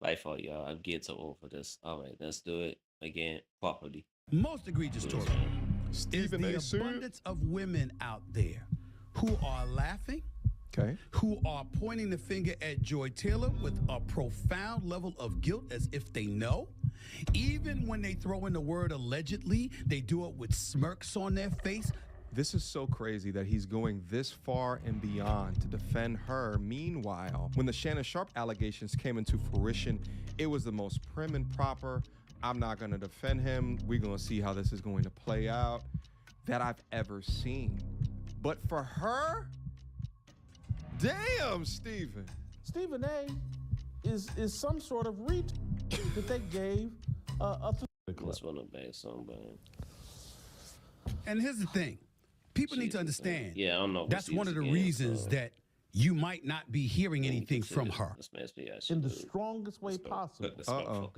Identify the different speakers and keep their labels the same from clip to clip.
Speaker 1: By fault, y'all. I'm getting too old for this. All right, let's do it again properly.
Speaker 2: Most egregious story is
Speaker 3: Stephen
Speaker 2: the
Speaker 3: A. Smith.
Speaker 2: abundance of women out there who are laughing,
Speaker 3: Okay.
Speaker 2: who are pointing the finger at Joy Taylor with a profound level of guilt as if they know. Even when they throw in the word allegedly, they do it with smirks on their face.
Speaker 3: This is so crazy that he's going this far and beyond to defend her. Meanwhile, when the Shannon Sharp allegations came into fruition, it was the most prim and proper, I'm not going to defend him, we're going to see how this is going to play out, that I've ever seen. But for her, damn, Stephen.
Speaker 4: Stephen A. is some sort of retweet that they gave a
Speaker 1: This one a bad song, but
Speaker 2: And here's the thing. People need to understand.
Speaker 1: yeah, I don't know.
Speaker 2: That's one of the reasons that you might not be hearing anything from her.
Speaker 4: in the strongest way possible.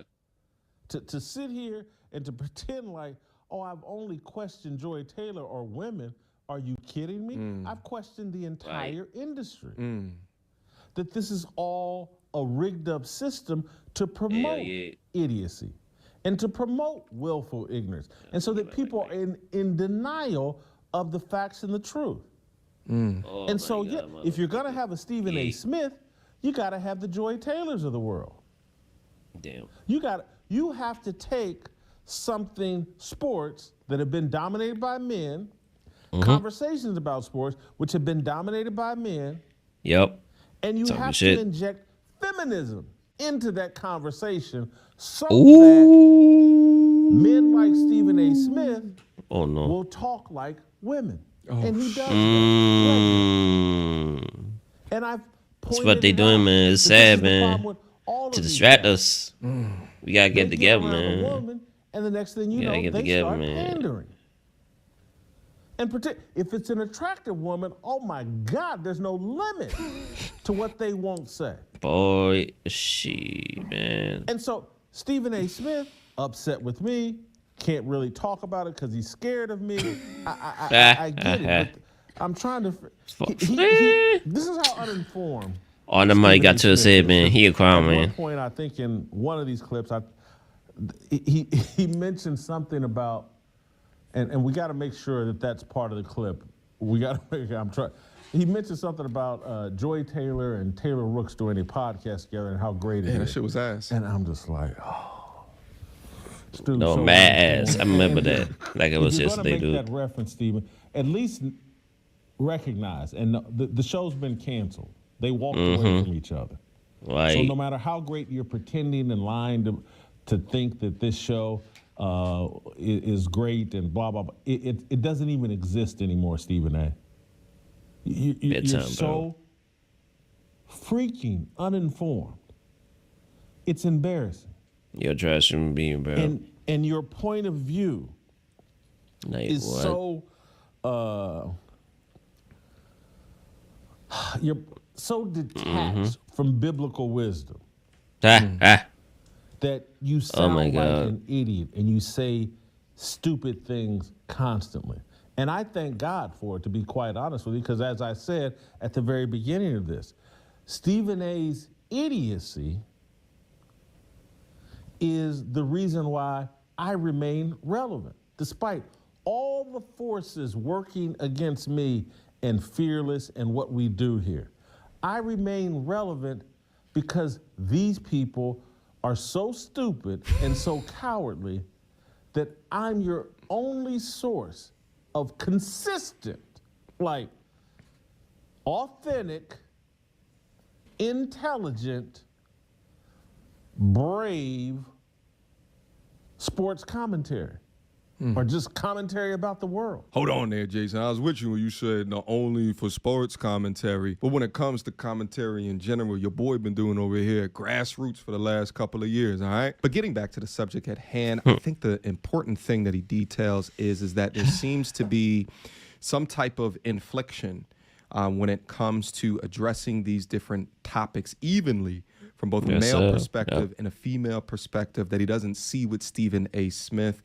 Speaker 4: To sit here and to pretend like, oh, I've only questioned Joy Taylor or women. Are you kidding me? I've questioned the entire industry. That this is all a rigged up system to promote idiocy and to promote willful ignorance. And so that people are in denial of the facts and the truth.
Speaker 1: Oh,
Speaker 4: and so, if you're going to have a Stephen A. Smith, you got to have the Joy Taylors of the world.
Speaker 1: Damn.
Speaker 4: You have to take something sports that have been dominated by men, conversations about sports which have been dominated by men.
Speaker 1: Yep.
Speaker 4: And you have to inject feminism into that conversation so that men like Stephen A. Smith will talk like women. And he does that. And I've
Speaker 1: That's what they doing, man. It's sad, man. To distract us. We gotta get together, man.
Speaker 4: And the next thing you know, they start pandering. And if it's an attractive woman, oh my God, there's no limit to what they won't say.
Speaker 1: Boy, man.
Speaker 4: And so Stephen A. Smith, upset with me, can't really talk about it because he's scared of me. I get it, but I'm trying to. This is how uninformed.
Speaker 1: All the money got to his head, man. He a clown, man.
Speaker 4: At one point, I think in one of these clips, he mentioned something about, and we got to make sure that that's part of the clip. We got to make. I'm trying. He mentioned something about Joy Taylor and Taylor Rooks doing a podcast together and how great it is.
Speaker 3: That shit was ass.
Speaker 4: And I'm just like, oh.
Speaker 1: No, mad ass. I remember that. Like it was yesterday, dude.
Speaker 4: If you're gonna make that reference, Stephen, at least recognize, and the show's been canceled. They walked away from each other.
Speaker 1: Right.
Speaker 4: So no matter how great you're pretending and lying to think that this show is great and blah, blah, blah, it doesn't even exist anymore, Stephen A. You're so freaking uninformed. It's embarrassing.
Speaker 1: You're a trash human being, bro.
Speaker 4: And your point of view is so you're so detached from biblical wisdom that you sound like an idiot and you say stupid things constantly. And I thank God for it, to be quite honest with you, because as I said at the very beginning of this, Stephen A.'s idiocy is the reason why I remain relevant, despite all the forces working against me and Fearless and what we do here. I remain relevant because these people are so stupid and so cowardly that I'm your only source of consistent, like authentic, intelligent, brave sports commentary. Or just commentary about the world.
Speaker 3: Hold on there, Jason. I was with you when you said not only for sports commentary, but when it comes to commentary in general, your boy been doing over here grassroots for the last couple of years, all right? But getting back to the subject at hand, I think the important thing that he details is that there seems to be some type of inflection when it comes to addressing these different topics evenly from both a male perspective and a female perspective that he doesn't see with Stephen A. Smith.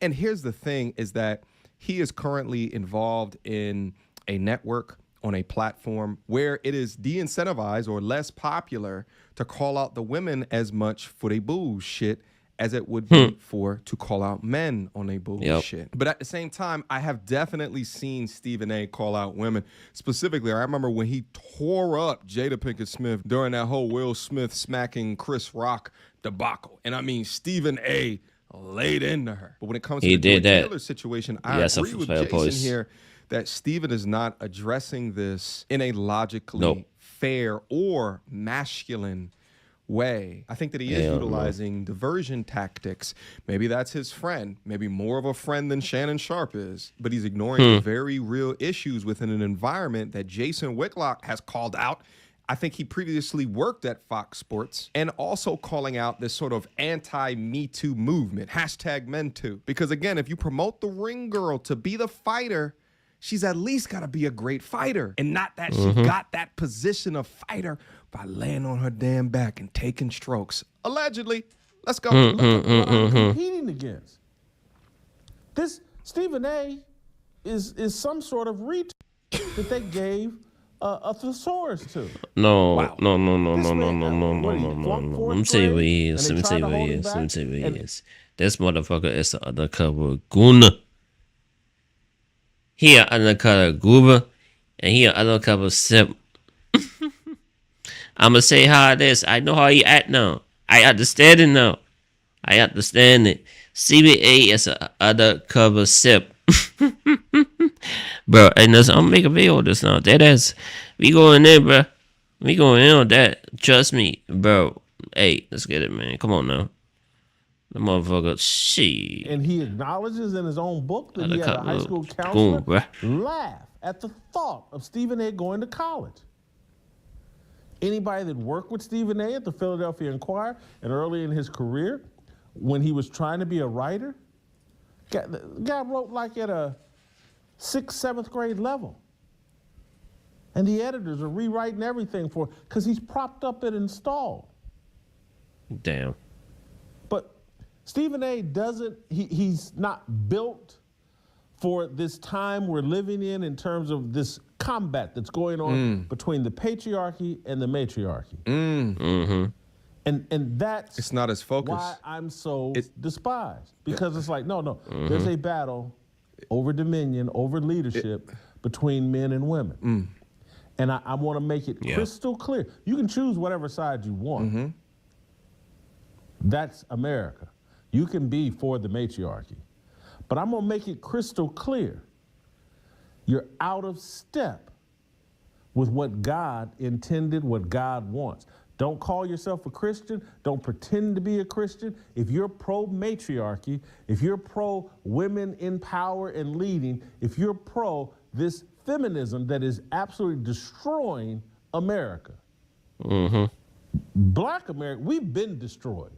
Speaker 3: And here's the thing is that he is currently involved in a network on a platform where it is de-incentivized or less popular to call out the women as much for they bullshit as it would be to call out men on a bullshit. But at the same time, I have definitely seen Stephen A. call out women. Specifically, I remember when he tore up Jada Pinkett Smith during that whole Will Smith smacking Chris Rock debacle. And I mean, Stephen A. laid into her. But when it comes to the Taylor situation, I agree with Jason here that Stephen is not addressing this in a logically fair or masculine way. I think that he is utilizing diversion tactics. Maybe that's his friend, maybe more of a friend than Shannon Sharpe is, but he's ignoring the very real issues within an environment that Jason Whitlock has called out. I think he previously worked at Fox Sports, and also calling out this sort of anti-Me Too movement, #MenToo. Because again, if you promote the ring girl to be the fighter, she's at least got to be a great fighter, and not that she got that position of fighter by laying on her damn back and taking strokes. Allegedly. Let's go.
Speaker 4: Look at what I'm competing against. This Stephen A. is some sort of retard that they gave a thesaurus to.
Speaker 1: No. Let me tell you what he is. This motherfucker is an undercover gooner. He an undercover goober, and he an undercover simp. I'ma say how it is. I know how he act now. I understand it now. I understand it. CBA is an undercover simp. Bro, and I'm gonna make a video of this now. That is, we going in, bro. We going in on that. Trust me, bro. Hey, let's get it, man. Come on now. The motherfucker, shit.
Speaker 4: And he acknowledges in his own book that he had a high school counselor laugh at the thought of Stephen A. going to college. Anybody that worked with Stephen A. at the Philadelphia Inquirer and early in his career, when he was trying to be a writer, guy wrote like at a 6th, 7th grade level. And the editors are rewriting everything for, because he's propped up and installed.
Speaker 1: Damn.
Speaker 4: But Stephen A. he's not built for this time we're living in terms of this combat that's going on between the patriarchy and the matriarchy. And that's
Speaker 3: it's not as focused.
Speaker 4: Why I'm so despised. Because it's like, no, there's a battle over dominion, over leadership between men and women. And I want to make it crystal clear. You can choose whatever side you want. That's America. You can be for the matriarchy. But I'm going to make it crystal clear. You're out of step with what God intended, what God wants. Don't call yourself a Christian. Don't pretend to be a Christian. If you're pro-matriarchy, if you're pro-women in power and leading, if you're pro this feminism that is absolutely destroying America, Black America, we've been destroyed.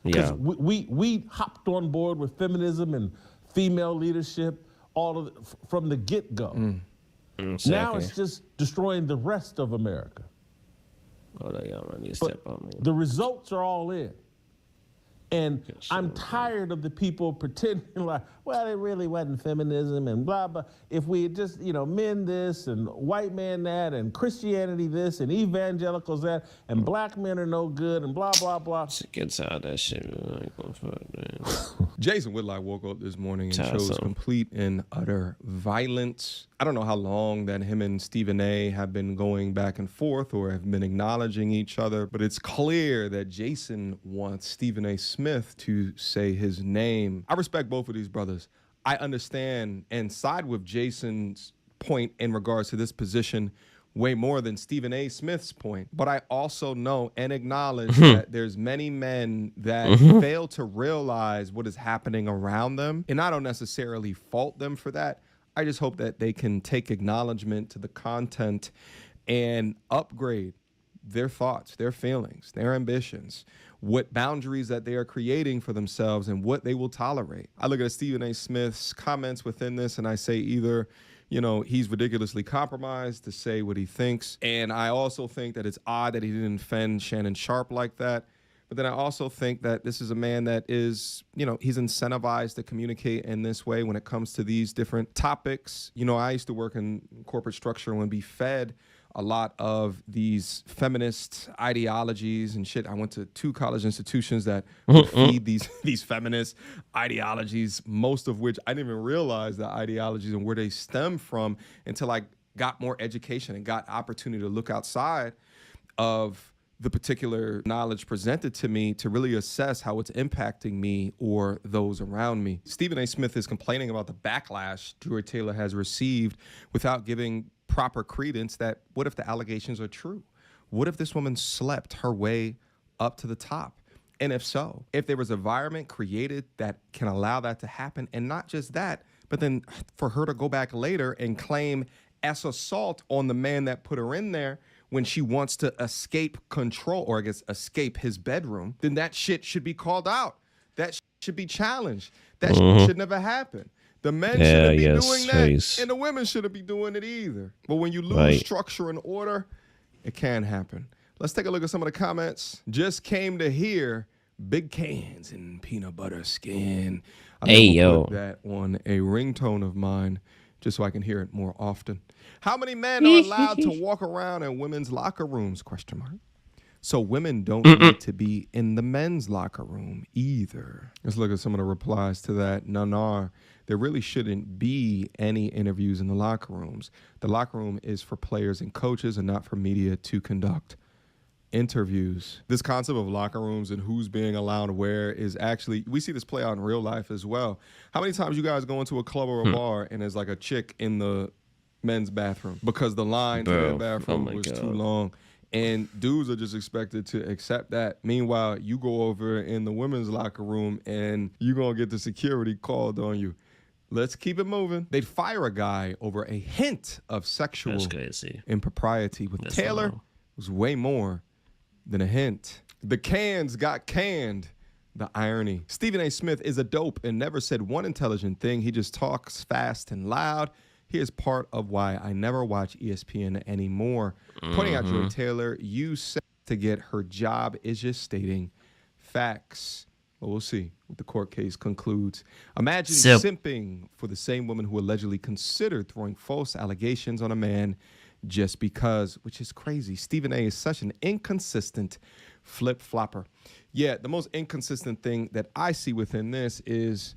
Speaker 4: Because we hopped on board with feminism and female leadership from the get-go. Now it's just destroying the rest of America. The results are all in. And I'm tired of the people pretending like, well, it really wasn't feminism and blah, blah. If we had just, men this and white man that and Christianity this and evangelicals that and black men are no good and blah, blah, blah.
Speaker 1: Gets out of that shit.
Speaker 3: Jason Whitlock woke up this morning and chose complete and utter violence. I don't know how long that him and Stephen A. have been going back and forth or have been acknowledging each other, but it's clear that Jason wants Stephen A. Smith to say his name. I respect both of these brothers. I understand and side with Jason's point in regards to this position way more than Stephen A. Smith's point. But I also know and acknowledge that there's many men that fail to realize what is happening around them. And I don't necessarily fault them for that. I just hope that they can take acknowledgement to the content and upgrade their thoughts, their feelings, their ambitions, what boundaries that they are creating for themselves and what they will tolerate. I look at Stephen A. Smith's comments within this and I say either, he's ridiculously compromised to say what he thinks. And I also think that it's odd that he didn't defend Shannon Sharpe like that. But then I also think that this is a man that is, he's incentivized to communicate in this way when it comes to these different topics. I used to work in corporate structure and would be fed a lot of these feminist ideologies and shit. I went to 2 college institutions that would feed these feminist ideologies, most of which I didn't even realize the ideologies and where they stem from until I got more education and got opportunity to look outside of the particular knowledge presented to me to really assess how it's impacting me or those around me. Stephen A. Smith is complaining about the backlash Joy Taylor has received without giving proper credence that what if the allegations are true? What if this woman slept her way up to the top? And if so, if there was an environment created that can allow that to happen, and not just that, but then for her to go back later and claim assault on the man that put her in there when she wants to escape control, or I guess escape his bedroom, then that shit should be called out. That should be challenged. That should never happen. The men shouldn't be doing that, and the women shouldn't be doing it either. But when you lose structure and order, it can happen. Let's take a look at some of the comments. Just came to hear big cans and peanut butter skin. Put that on a ringtone of mine just so I can hear it more often. How many men are allowed to walk around in women's locker rooms? ? So women don't need to be in the men's locker room either. Let's look at some of the replies to that. None are. There really shouldn't be any interviews in the locker rooms. The locker room is for players and coaches and not for media to conduct interviews. This concept of locker rooms and who's being allowed where is actually, we see this play out in real life as well. How many times you guys go into a club or a bar and there's like a chick in the men's bathroom because the line to the bathroom was too long? And dudes are just expected to accept that. Meanwhile, you go over in the women's locker room and you're going to get the security called on you. Let's keep it moving. They'd fire a guy over a hint of sexual impropriety. With Taylor, it was way more than a hint. The cans got canned. The irony. Stephen A. Smith is a dope and never said one intelligent thing. He just talks fast and loud. He is part of why I never watch ESPN anymore. Pointing out Joy Taylor, you said to get her job is just stating facts. Well, we'll see what the court case concludes. Imagine simping for the same woman who allegedly considered throwing false allegations on a man just because, which is crazy. Stephen A. is such an inconsistent flip-flopper. Yeah, the most inconsistent thing that I see within this is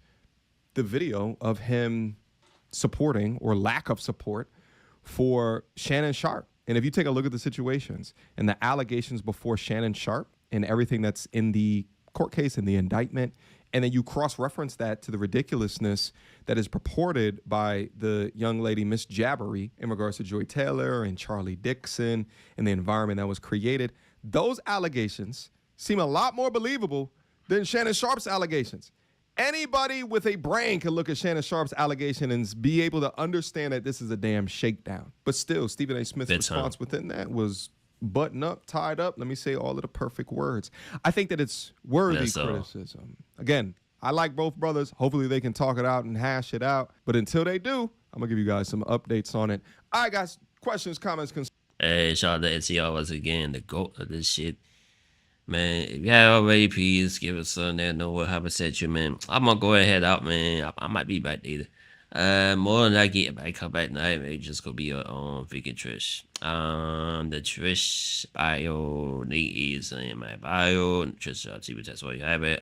Speaker 3: the video of him supporting or lack of support for Shannon Sharpe. And if you take a look at the situations and the allegations before Shannon Sharpe and everything that's in the court case and the indictment, and then you cross-reference that to the ridiculousness that is purported by the young lady, Miss Jabbery, in regards to Joy Taylor and Charlie Dixon and the environment that was created, those allegations seem a lot more believable than Shannon Sharpe's allegations. Anybody with a brain can look at Shannon Sharpe's allegation and be able to understand that this is a damn shakedown. But still, Stephen A. Smith's response within that was button up, tied up. Let me say all of the perfect words. I think that it's worthy criticism. Again, I like both brothers. Hopefully they can talk it out and hash it out. But until they do, I'm going to give you guys some updates on it. All right, guys. Questions, comments, concerns?
Speaker 1: Hey, shout out to NCR once again, the GOAT of this shit. Man, if you have already, please give us something that know what happened to you, man. I'm gonna go ahead out, man. I might be back later. More than I get back, come back tonight, man. Just gonna be a freaking Trish. The Trish bio link is in my bio. Trish, that's what you have it.